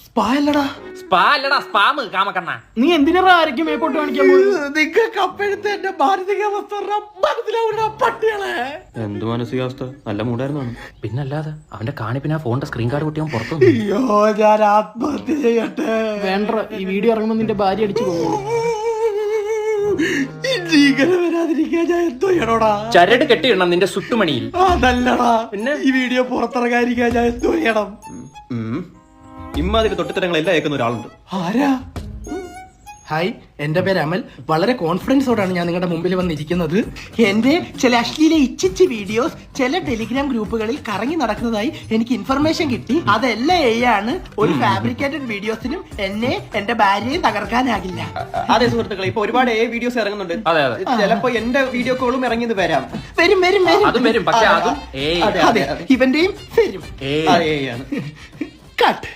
Spa അല്ലടാ. Spa അല്ലടാ, സ്പാമ് കാമക്കണ്ണ. നീ എന്തിനാ ആയിരിക്കും മേപ്പോട്ട് കാണിക്കാൻ പോയത്? നിങ്ങൾക്ക് അപ്പോഴത്തെ എന്റെ മാനസികാവസ്ഥ പട്ടികളെ. എന്ത് മാനസികാവസ്ഥ? നല്ല മൂടായിരുന്നു. പിന്നല്ലാതെ അവന്റെ കാണിപ്പിന് ആ ഫോണിന്റെ സ്ക്രീൻ കാർഡ് പൊട്ടിയാൻ പുറത്തു. അയ്യോ, ഞാൻ ആത്മഹത്യ ചെയ്യട്ടെ. വേണ്ട, ഈ വീഡിയോ ഇറങ്ങുമ്പോ നിന്റെ ഭാര്യ അടിച്ചു പോകും. ഇങ്ങനെ വരാതിരിക്കാൻ ഞാൻ എന്തോ ചെയ്യണോടാ? ചരട് കെട്ടിയിടണം നിന്റെ സുട്ടുമണിയിൽ. അതല്ലടാ, പിന്നെ ഈ വീഡിയോ പുറത്തിറങ്ങാതിരിക്കാൻ ഞാൻ എന്തോ ചെയ്യണം? ഇമ്മാതിരി തൊട്ടിത്തരങ്ങൾ എല്ലാം അയക്കുന്ന ഒരാളുണ്ട്. ആരാ? ഹായ്, എന്റെ പേര് അമൽ. വളരെ കോൺഫിഡൻസോടാണ് ഞാൻ നിങ്ങളുടെ മുമ്പിൽ വന്നിരിക്കുന്നത്. എന്റെ ചില അശ്ലീല ഇച്ചിച്ച് വീഡിയോസ് ചില ടെലിഗ്രാം ഗ്രൂപ്പുകളിൽ കറങ്ങി നടക്കുന്നതായി എനിക്ക് ഇൻഫർമേഷൻ കിട്ടി. അതെല്ലാം ആണ്. ഒരു ഫാബ്രിക്കേറ്റഡ് വീഡിയോസിനും എന്നെ എന്റെ ഭാര്യയും തകർക്കാനാകില്ല. അതെ സുഹൃത്തുക്കളെ, ഇപ്പൊ ഒരുപാട് വീഡിയോസ് ഇറങ്ങുന്നുണ്ട്. അതെ അതെ, ചിലപ്പോ എന്റെ വീഡിയോ കോളും ഇറങ്ങിയത് വരാം. വരും വരും വരും. അതും വരും, പക്ഷെ അതും അതെ, ഇവന്റെയും വരും. ആണ് കട്ട്.